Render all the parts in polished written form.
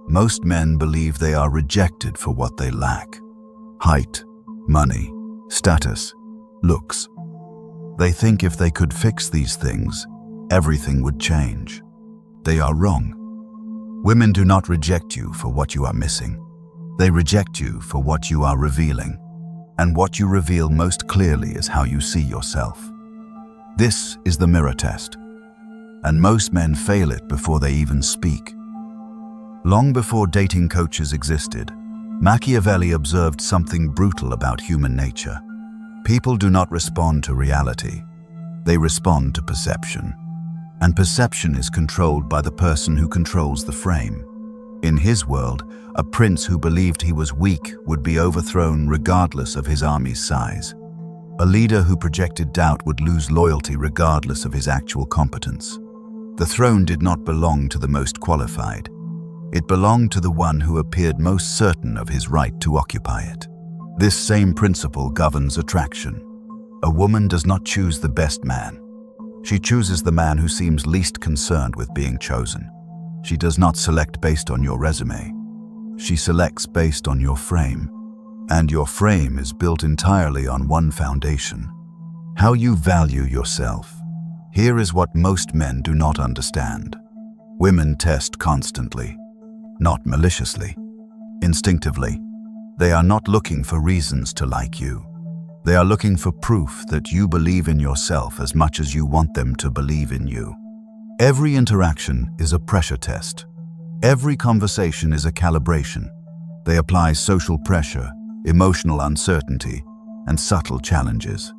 Most men believe they are rejected for what they lack: height, money, status, looks. They think if they could fix these things, everything would change. They are wrong. Women do not reject you for what you are missing. They reject you for what you are revealing. And what you reveal most clearly is how you see yourself. This is the mirror test. And most men fail it before they even speak. Long before dating coaches existed, Machiavelli observed something brutal about human nature. People do not respond to reality. They respond to perception. And perception is controlled by the person who controls the frame. In his world, a prince who believed he was weak would be overthrown regardless of his army's size. A leader who projected doubt would lose loyalty regardless of his actual competence. The throne did not belong to the most qualified. It belonged to the one who appeared most certain of his right to occupy it. This same principle governs attraction. A woman does not choose the best man. She chooses the man who seems least concerned with being chosen. She does not select based on your resume. She selects based on your frame. And your frame is built entirely on one foundation: how you value yourself. Here is what most men do not understand. Women test constantly, not maliciously, instinctively. They are not looking for reasons to like you. They are looking for proof that you believe in yourself as much as you want them to believe in you. Every interaction is a pressure test. Every conversation is a calibration. They apply social pressure, emotional uncertainty, and subtle challenges.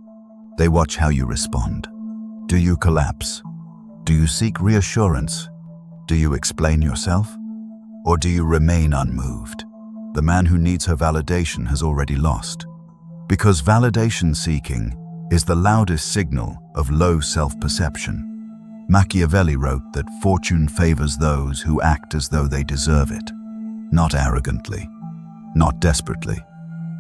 They watch how you respond. Do you collapse? Do you seek reassurance? Do you explain yourself? Or do you remain unmoved? The man who needs her validation has already lost. Because validation seeking is the loudest signal of low self-perception. Machiavelli wrote that fortune favors those who act as though they deserve it. Not arrogantly, not desperately,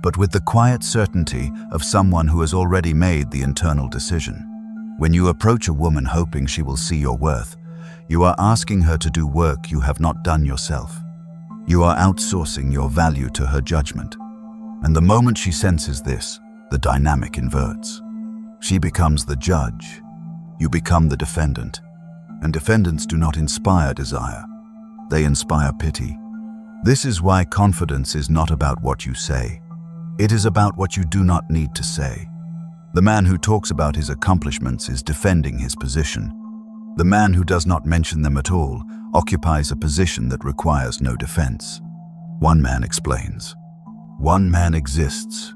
but with the quiet certainty of someone who has already made the internal decision. When you approach a woman hoping she will see your worth, you are asking her to do work you have not done yourself. You are outsourcing your value to her judgment. And the moment she senses this, the dynamic inverts. She becomes the judge. You become the defendant. And defendants do not inspire desire. They inspire pity. This is why confidence is not about what you say. It is about what you do not need to say. The man who talks about his accomplishments is defending his position. The man who does not mention them at all occupies a position that requires no defense. One man explains. One man exists.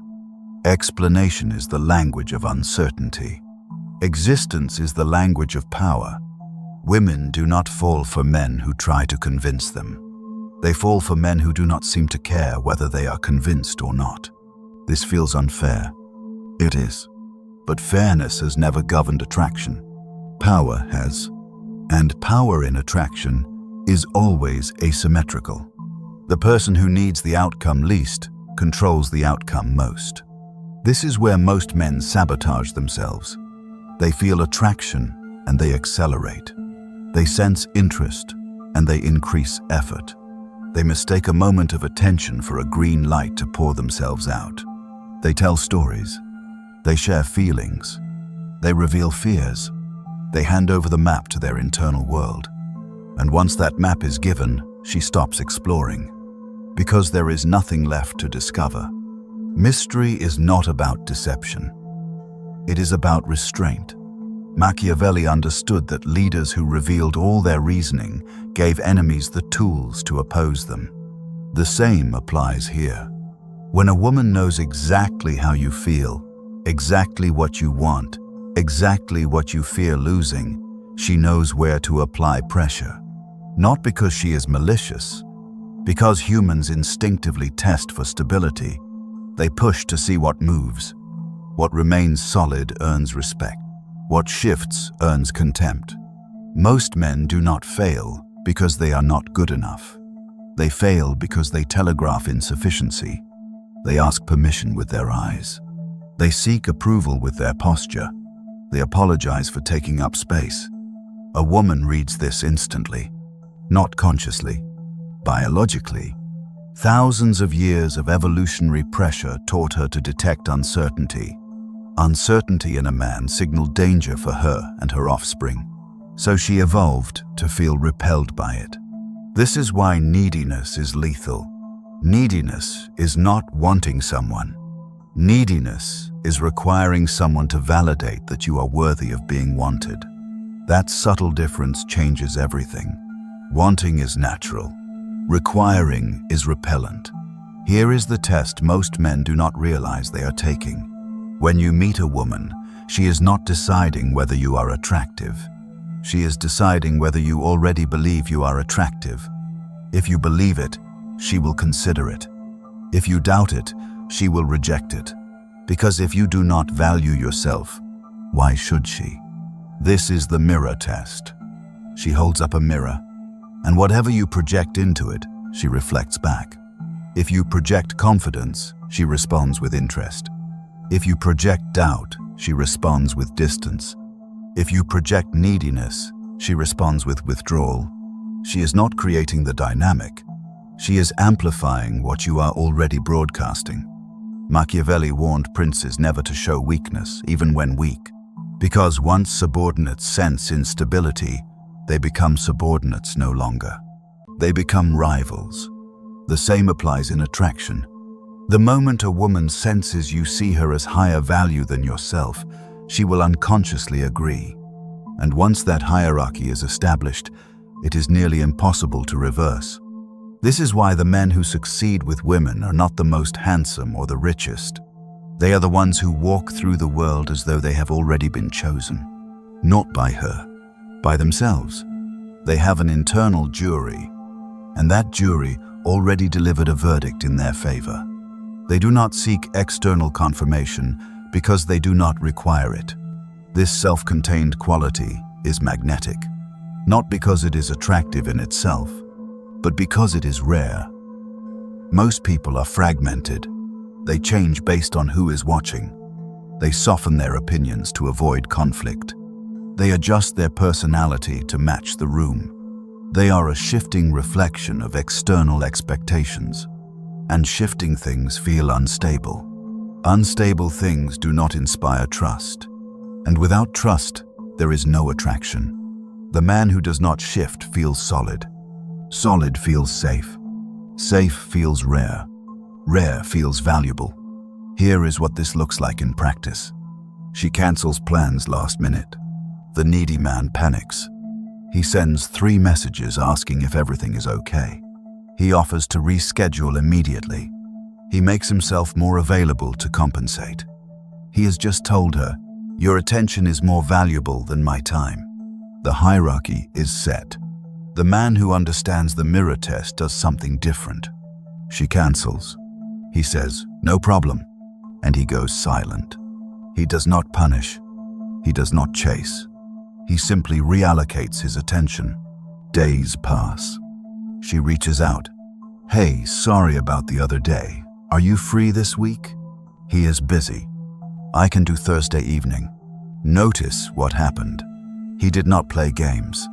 Explanation is the language of uncertainty. Existence is the language of power. Women do not fall for men who try to convince them. They fall for men who do not seem to care whether they are convinced or not. This feels unfair. It is. But fairness has never governed attraction. Power has. And power in attraction is always asymmetrical. The person who needs the outcome least controls the outcome most. This is where most men sabotage themselves. They feel attraction and they accelerate. They sense interest and they increase effort. They mistake a moment of attention for a green light to pour themselves out. They tell stories. They share feelings. They reveal fears. They hand over the map to their internal world. And once that map is given, she stops exploring. Because there is nothing left to discover. Mystery is not about deception. It is about restraint. Machiavelli understood that leaders who revealed all their reasoning gave enemies the tools to oppose them. The same applies here. When a woman knows exactly how you feel, exactly what you want, exactly what you fear losing, she knows where to apply pressure. Not because she is malicious, because humans instinctively test for stability. They push to see what moves. What remains solid earns respect. What shifts earns contempt. Most men do not fail because they are not good enough. They fail because they telegraph insufficiency. They ask permission with their eyes. They seek approval with their posture. They apologize for taking up space. A woman reads this instantly, not consciously. Biologically, thousands of years of evolutionary pressure taught her to detect uncertainty. Uncertainty in a man signaled danger for her and her offspring, so she evolved to feel repelled by it. This is why neediness is lethal. Neediness is not wanting someone. Neediness is requiring someone to validate that you are worthy of being wanted. That subtle difference changes everything. Wanting is natural. Requiring is repellent. Here is the test most men do not realize they are taking. When you meet a woman, she is not deciding whether you are attractive. She is deciding whether you already believe you are attractive. If you believe it, she will consider it. If you doubt it, she will reject it. Because if you do not value yourself, why should she? This is the mirror test. She holds up a mirror, and whatever you project into it, she reflects back. If you project confidence, she responds with interest. If you project doubt, she responds with distance. If you project neediness, she responds with withdrawal. She is not creating the dynamic. She is amplifying what you are already broadcasting. Machiavelli warned princes never to show weakness, even when weak, because once subordinates sense instability, they become subordinates no longer. They become rivals. The same applies in attraction. The moment a woman senses you see her as higher value than yourself, she will unconsciously agree. And once that hierarchy is established, it is nearly impossible to reverse. This is why the men who succeed with women are not the most handsome or the richest. They are the ones who walk through the world as though they have already been chosen. Not by her, by themselves. They have an internal jury, and that jury already delivered a verdict in their favor. They do not seek external confirmation because they do not require it. This self-contained quality is magnetic, not because it is attractive in itself, but because it is rare. Most people are fragmented. They change based on who is watching. They soften their opinions to avoid conflict. They adjust their personality to match the room. They are a shifting reflection of external expectations. And shifting things feel unstable. Unstable things do not inspire trust. And without trust, there is no attraction. The man who does not shift feels solid. Solid feels safe. Safe feels rare. Rare feels valuable. Here is what this looks like in practice. She cancels plans last minute. The needy man panics. He sends 3 messages asking if everything is okay. He offers to reschedule immediately. He makes himself more available to compensate. He has just told her, "Your attention is more valuable than my time." The hierarchy is set. The man who understands the mirror test does something different. She cancels. He says, "No problem," and he goes silent. He does not punish. He does not chase. He simply reallocates his attention. Days pass. She reaches out. "Hey, sorry about the other day. Are you free this week?" He is busy. "I can do Thursday evening." Notice what happened. He did not play games.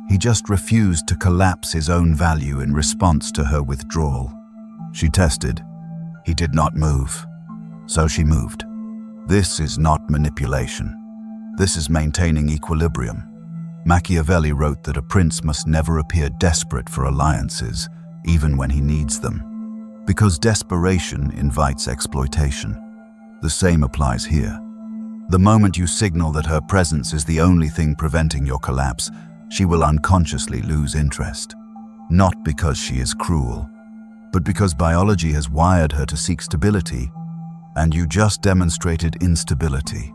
He just refused to collapse his own value in response to her withdrawal. She tested. He did not move. So she moved. This is not manipulation. This is maintaining equilibrium. Machiavelli wrote that a prince must never appear desperate for alliances, even when he needs them, because desperation invites exploitation. The same applies here. The moment you signal that her presence is the only thing preventing your collapse, she will unconsciously lose interest. Not because she is cruel, but because biology has wired her to seek stability, and you just demonstrated instability.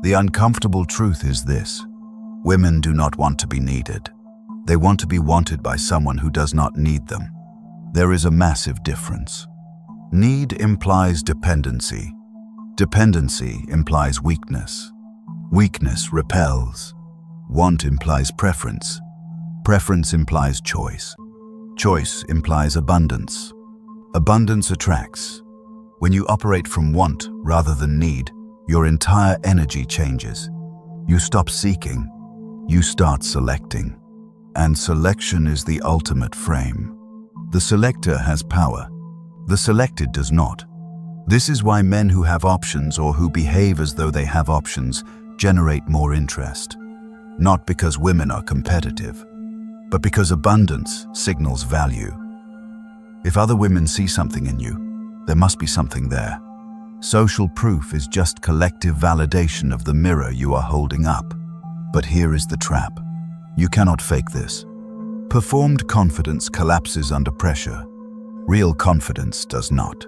The uncomfortable truth is this: women do not want to be needed. They want to be wanted by someone who does not need them. There is a massive difference. Need implies dependency. Dependency implies weakness. Weakness repels. Want implies preference. Preference implies choice. Choice implies abundance. Abundance attracts. When you operate from want rather than need, your entire energy changes. You stop seeking. You start selecting. And selection is the ultimate frame. The selector has power. The selected does not. This is why men who have options or who behave as though they have options generate more interest. Not because women are competitive, but because abundance signals value. If other women see something in you, there must be something there. Social proof is just collective validation of the mirror you are holding up. But here is the trap. You cannot fake this. Performed confidence collapses under pressure. Real confidence does not.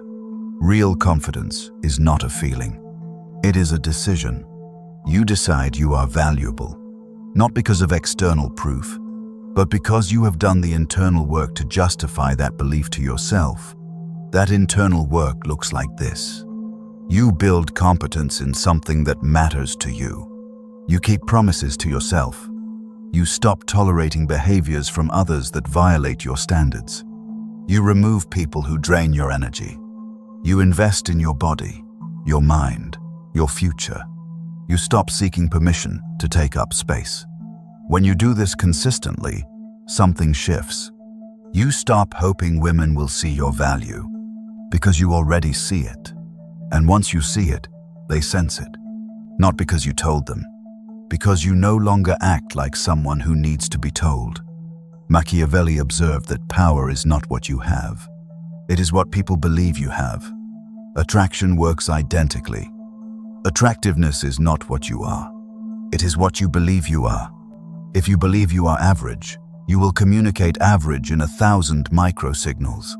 Real confidence is not a feeling. It is a decision. You decide you are valuable, not because of external proof, but because you have done the internal work to justify that belief to yourself. That internal work looks like this. You build competence in something that matters to you. You keep promises to yourself. You stop tolerating behaviors from others that violate your standards. You remove people who drain your energy. You invest in your body, your mind, your future. You stop seeking permission to take up space. When you do this consistently, something shifts. You stop hoping women will see your value, because you already see it. And once you see it, they sense it. Not because you told them, because you no longer act like someone who needs to be told. Machiavelli observed that power is not what you have. It is what people believe you have. Attraction works identically. Attractiveness is not what you are. It is what you believe you are. If you believe you are average, you will communicate average in 1,000 microsignals.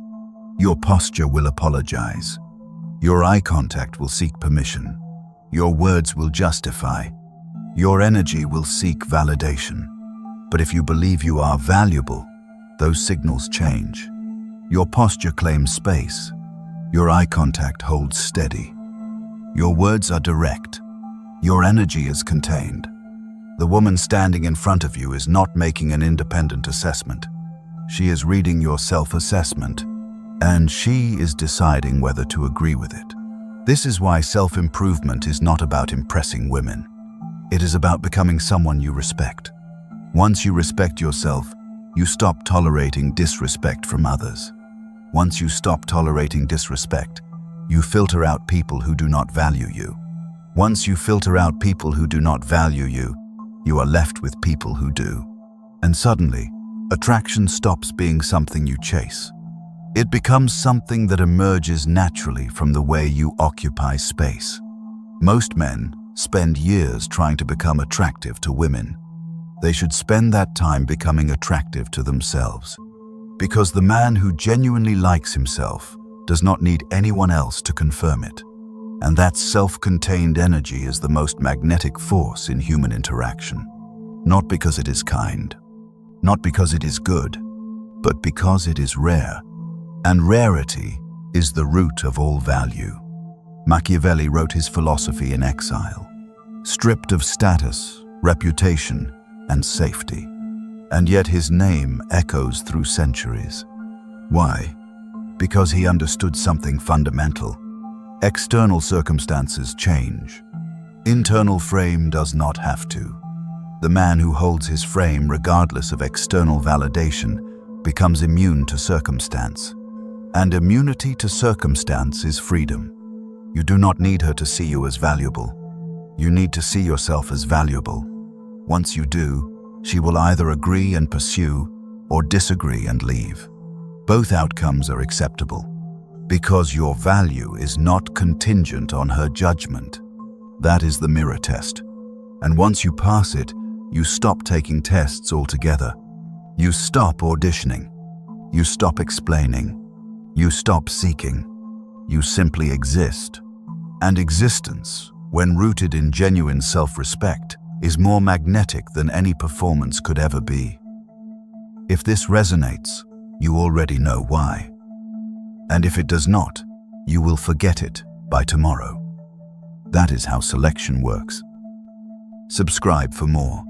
Your posture will apologize. Your eye contact will seek permission. Your words will justify. Your energy will seek validation. But if you believe you are valuable, those signals change. Your posture claims space. Your eye contact holds steady. Your words are direct. Your energy is contained. The woman standing in front of you is not making an independent assessment. She is reading your self-assessment, and she is deciding whether to agree with it. This is why self-improvement is not about impressing women. It is about becoming someone you respect. Once you respect yourself, you stop tolerating disrespect from others. Once you stop tolerating disrespect, you filter out people who do not value you. Once you filter out people who do not value you, you are left with people who do. And suddenly, attraction stops being something you chase. It becomes something that emerges naturally from the way you occupy space. Most men spend years trying to become attractive to women. They should spend that time becoming attractive to themselves. Because the man who genuinely likes himself does not need anyone else to confirm it. And that self-contained energy is the most magnetic force in human interaction. Not because it is kind, not because it is good, but because it is rare. And rarity is the root of all value. Machiavelli wrote his philosophy in exile, stripped of status, reputation, and safety. And yet his name echoes through centuries. Why? Because he understood something fundamental. External circumstances change. Internal frame does not have to. The man who holds his frame regardless of external validation becomes immune to circumstance. And immunity to circumstance is freedom. You do not need her to see you as valuable. You need to see yourself as valuable. Once you do, she will either agree and pursue or disagree and leave. Both outcomes are acceptable, because your value is not contingent on her judgment. That is the mirror test. And once you pass it, you stop taking tests altogether. You stop auditioning. You stop explaining. You stop seeking. You simply exist. And existence, when rooted in genuine self-respect, is more magnetic than any performance could ever be. If this resonates, you already know why. And if it does not, you will forget it by tomorrow. That is how selection works. Subscribe for more.